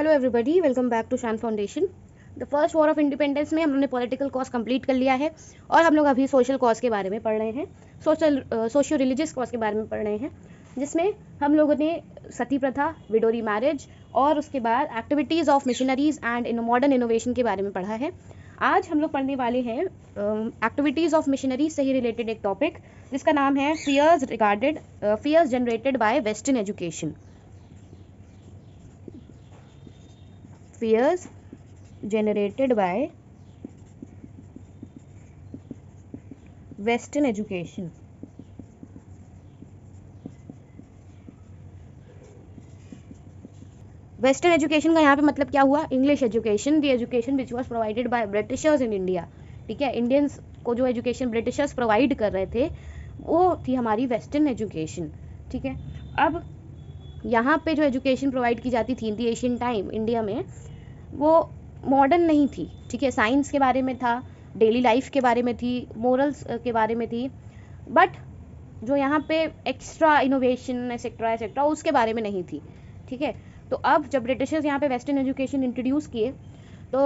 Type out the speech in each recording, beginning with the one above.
Hello everybody, welcome back to Shaan foundation. The first war of independence में हमने political cause complete कर लिया है और हम लोग अभी सोशल कॉज के बारे में पढ़ रहे हैं, सोशियो रिलीजियस कॉज के बारे में पढ़ रहे हैं, जिसमें हम लोगों ने सती प्रथा, विडोरी मैरिज और उसके बाद activities of missionaries and modern innovation के बारे में पढ़ा है। आज हम लोग पढ़ने वाले हैं एक्टिविटीज़ ऑफ मिशनरीज से ही रिलेटेड एक टॉपिक जिसका नाम है fears generated by western education. Fears generated by Western education. Western education का यहाँ पे मतलब क्या हुआ? English education, the education which was provided by Britishers in India. ठीक है, इंडियंस को जो एजुकेशन ब्रिटिशर्स प्रोवाइड कर रहे थे वो थी हमारी वेस्टर्न एजुकेशन। ठीक है, अब यहाँ पे जो एजुकेशन प्रोवाइड की जाती थी in the Asian time India में, वो मॉडर्न नहीं थी। ठीक है, साइंस के बारे में था, डेली लाइफ के बारे में थी, मोरल्स के बारे में थी, बट जो यहाँ पे एक्स्ट्रा इनोवेशन एक्सेट्रा एक्सेट्रा उसके बारे में नहीं थी। ठीक है, तो अब जब ब्रिटिशर्स यहाँ पे वेस्टर्न एजुकेशन इंट्रोड्यूस किए तो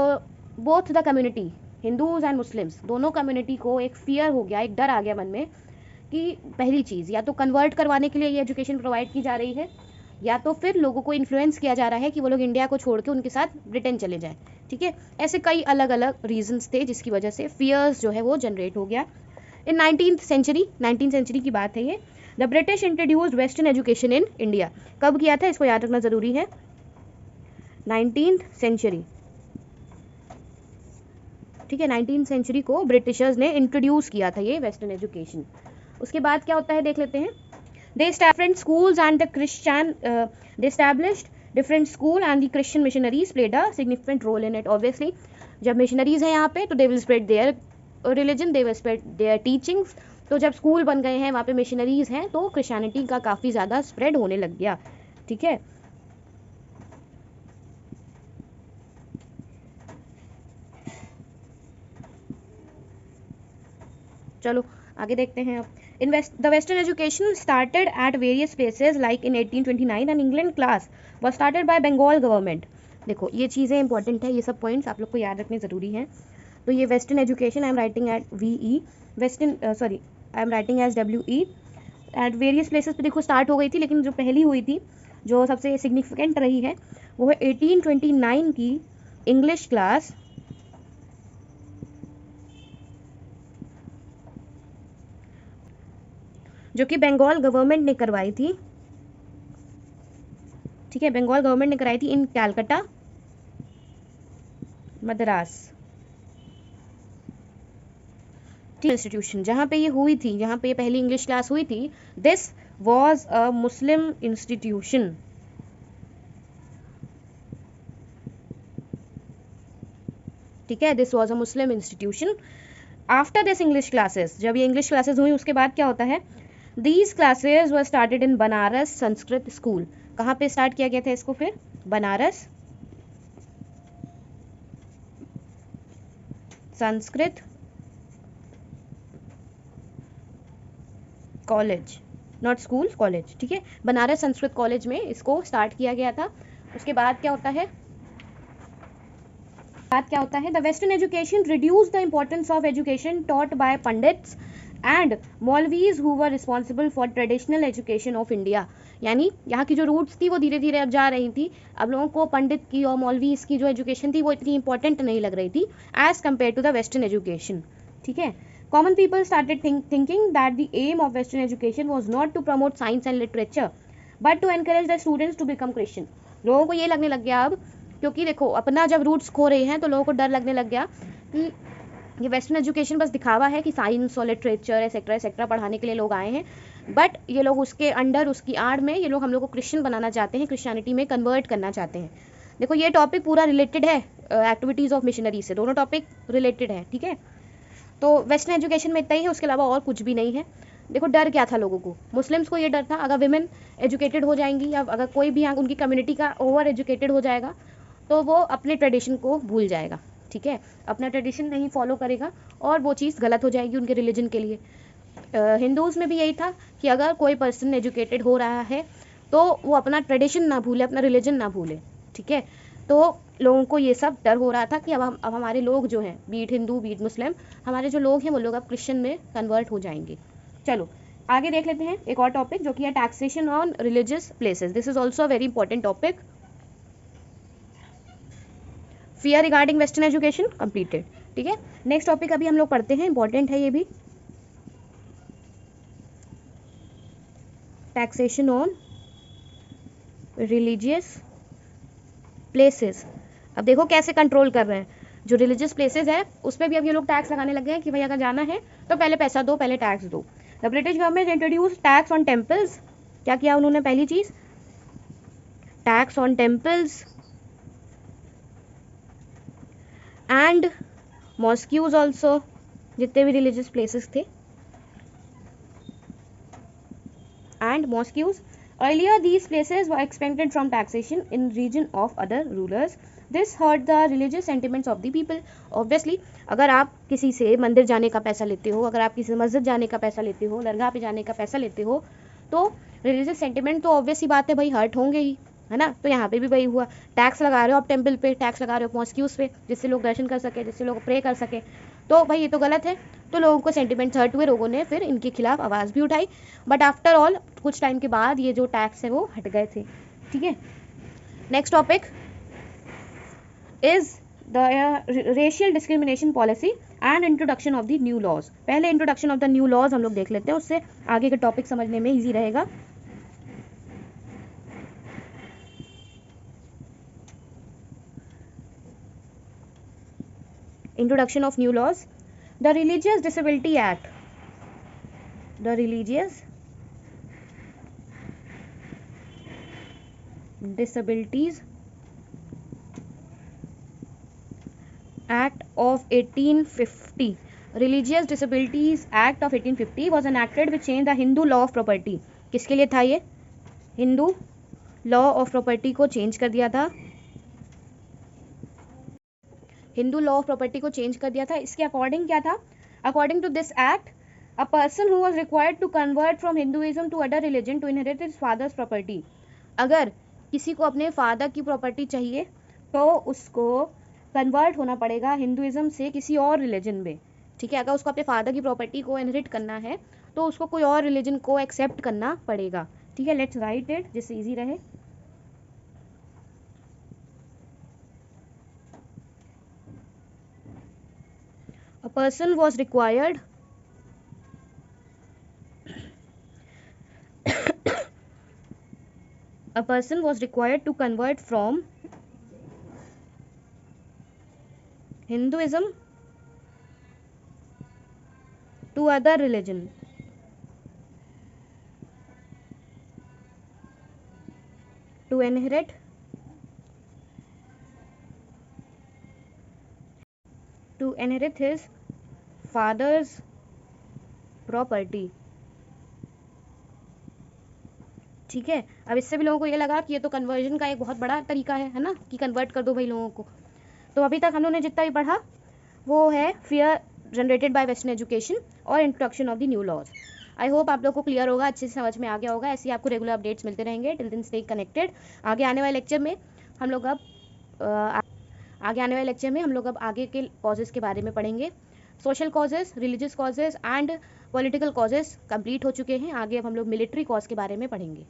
both the community, Hindus and Muslims, दोनों कम्युनिटी को एक फियर हो गया, एक डर आ गया मन में कि पहली चीज़ या तो कन्वर्ट करवाने के लिए ये एजुकेशन प्रोवाइड की जा रही है, या तो फिर लोगों को इन्फ्लुएंस किया जा रहा है कि वो लोग इंडिया को छोड़ के उनके साथ ब्रिटेन चले जाएं। ठीक है, ऐसे कई अलग अलग रीजंस थे जिसकी वजह से फियर्स जो है वो जनरेट हो गया। इन 19th सेंचुरी की बात है ये। The British introduced western education in India. कब किया था, इसको याद रखना ज़रूरी है, 19th सेंचुरी। ठीक है, 19th सेंचुरी को ब्रिटिशर्स ने इंट्रोड्यूस किया था ये वेस्टर्न एजुकेशन। उसके बाद क्या होता है देख लेते हैं। They established schools and they established different school and the Christian missionaries played a significant role in it. Obviously, जब missionaries हैं यहाँ पे तो they will spread their religion, they will spread their teachings. तो जब स्कूल बन गए हैं वहाँ पे मिशनरीज हैं तो क्रिश्चियनिटी का काफ़ी ज़्यादा स्प्रेड होने लग गया। ठीक है, चलो आगे देखते हैं। अब the Western education started at various places like in 1829 and England class was started by Bengal government. देखो ये चीज़ें इंपॉर्टेंट है, ये सब पॉइंट्स आप लोग को याद रखने ज़रूरी हैं। तो ये Western education I am writing at VE, I am writing as WE at various places पे देखो स्टार्ट हो गई थी, लेकिन जो पहली हुई थी जो सबसे सिग्निफिकेंट रही है वो है 1829 की इंग्लिश क्लास, जो कि बंगाल गवर्नमेंट ने करवाई थी। ठीक है, बंगाल गवर्नमेंट ने कराई थी इन कैलकाटा, मद्रास। इंस्टीट्यूशन जहाँ पे ये हुई थी, जहाँ पे ये पहली इंग्लिश क्लास हुई थी, this was a Muslim institution. ठीक है, this was a Muslim institution. After this English classes, जब ये इंग्लिश क्लासेस हुई उसके बाद क्या होता है, these classes were started in Banaras Sanskrit school. कहाँ पे स्टार्ट किया गया था इसको फिर? Banaras Sanskrit college, not school, college. ठीक है, बनारस संस्कृत कॉलेज में इसको स्टार्ट किया गया था। उसके बाद क्या होता है, the western education reduce the importance of education taught by pandits and maulvis who were responsible for traditional education of India. यानी यहाँ की जो रूट्स थी वो धीरे धीरे अब जा रही थी, अब लोगों को पंडित की और मौलवीज की जो एजुकेशन थी वो इतनी इंपॉर्टेंट नहीं लग रही थी as compare to the western education. ठीक है, common people started thinking that the aim of western education was not to promote science and literature but to encourage the students to become Christian. लोगों को ये लगने लग गया अब, क्योंकि देखो अपना जब रूट्स खो रहे हैं तो लोगों को डर लगने लग गया कि ये वेस्टर्न एजुकेशन बस दिखावा है कि साइंस और लिटरेचर एक्सेट्रा एक्सेट्रा पढ़ाने के लिए लोग आए हैं, बट ये लोग उसके अंडर, उसकी आड़ में ये लोग हम लोग को क्रिश्चियन बनाना चाहते हैं, क्रिश्चियनिटी में कन्वर्ट करना चाहते हैं। देखो ये टॉपिक पूरा रिलेटेड है एक्टिविटीज़ ऑफ मिशनरी से, दोनों टॉपिक रिलेटेड है। ठीक है, तो वेस्टर्न एजुकेशन में इतना ही है, उसके अलावा और कुछ भी नहीं है। देखो डर क्या था लोगों को, मुस्लिम्स को ये डर था अगर विमेन एजुकेटेड हो जाएंगी या अगर कोई भी यहाँ उनकी कम्युनिटी का ओवर एजुकेटेड हो जाएगा तो वो अपने ट्रेडिशन को भूल जाएगा। ठीक है, अपना ट्रेडिशन नहीं फॉलो करेगा और वो चीज़ गलत हो जाएगी उनके रिलीजन के लिए। हिंदूज़ में भी यही था कि अगर कोई पर्सन एजुकेटेड हो रहा है तो वो अपना ट्रेडिशन ना भूले, अपना रिलीजन ना भूले। ठीक है, तो लोगों को ये सब डर हो रहा था कि अब हमारे लोग जो हैं, बीट हिंदू बीट मुस्लिम, हमारे जो लोग हैं वो लोग अब क्रिश्चियन में कन्वर्ट हो जाएंगे। चलो आगे देख लेते हैं एक और टॉपिक जो कि है taxation on religious places. This is also a very important topic. Fear regarding western education completed. ठीक है, नेक्स्ट टॉपिक अभी हम लोग पढ़ते हैं, इंपॉर्टेंट है ये भी, टैक्सेशन ऑन रिलीजियस प्लेसेस। अब देखो कैसे कंट्रोल कर रहे हैं, जो रिलीजियस प्लेसेस है उस पर भी अब ये लोग टैक्स लगाने लग गए हैं कि भाई अगर जाना है तो पहले पैसा दो, पहले टैक्स दो। The British government introduce tax on temples. क्या किया उन्होंने? पहली चीज tax on temples and mosques also, जितने भी रिलीजियस प्लेसेस थे, and mosques. Earlier, these places were exempted from taxation in region of other rulers. This hurt the religious sentiments of the people. Obviously, अगर आप किसी से मंदिर जाने का पैसा लेते हो, अगर आप किसी से मस्जिद जाने का पैसा लेते हो, दरगाह पे जाने का पैसा लेते हो, तो रिलीजियस सेंटिमेंट तो ऑब्वियसली बात है भाई हर्ट होंगे ही, है ना। तो यहाँ पे भी वही हुआ, टैक्स लगा रहे हो आप टेम्पल पे, टैक्स लगा रहे हो मॉस्क्यूज पे, जिससे लोग दर्शन कर सके, जिससे लोग प्रे कर सके, तो भाई ये तो गलत है। तो लोगों को सेंटिमेंट्स हर्ट हुए, लोगों ने फिर इनके खिलाफ आवाज़ भी उठाई, बट आफ्टर ऑल कुछ टाइम के बाद ये जो टैक्स है वो हट गए थे। ठीक है, next topic is the racial discrimination policy and introduction of the new laws. पहले introduction of the new laws हम लोग देख लेते हैं, उससे आगे का टॉपिक समझने में ईजी रहेगा। Introduction of new laws. The religious disability act, the religious disabilities act of 1850, religious disabilities act of 1850 was enacted which change the Hindu law of property. किसके लिए था ये? हिंदू लॉ ऑफ प्रॉपर्टी को चेंज कर दिया था, हिंदू लॉ ऑफ प्रॉपर्टी को change कर दिया था। इसके अकॉर्डिंग क्या था? According to this act, a person who was required to convert from Hinduism to other religion to inherit his father's property. अगर किसी को अपने फादर की प्रॉपर्टी चाहिए तो उसको कन्वर्ट होना पड़ेगा हिंदुइज्म से किसी और रिलीजन में। ठीक है, अगर उसको अपने फादर की प्रॉपर्टी को इनहेरिट करना है तो उसको कोई और रिलीजन को एक्सेप्ट करना पड़ेगा। ठीक है, लेट्स राइट इट जिससे इजी रहे। A person was required to convert from Hinduism to other religion to inherit his father's property. ठीक है, अब इससे भी लोगों को ये लगा कि ये तो कन्वर्जन का एक बहुत बड़ा तरीका है ना, कि कन्वर्ट कर दो भाई लोगों को। तो अभी तक हम लोगों ने जितना भी पढ़ा वो है fear generated by western education और introduction of the new laws. I hope आप लोग को क्लियर होगा, अच्छे से समझ में आ गया होगा। ऐसे ही आपको रेगुलर अपडेट्स मिलते रहेंगे। Till then stay connected. आगे आने वाले लेक्चर में हम लोग अब आगे के कॉजेज़ के बारे में पढ़ेंगे। Social causes, religious causes and political causes complete हो चुके हैं। आगे अब हम लोग मिलिट्री कॉज के बारे में पढ़ेंगे।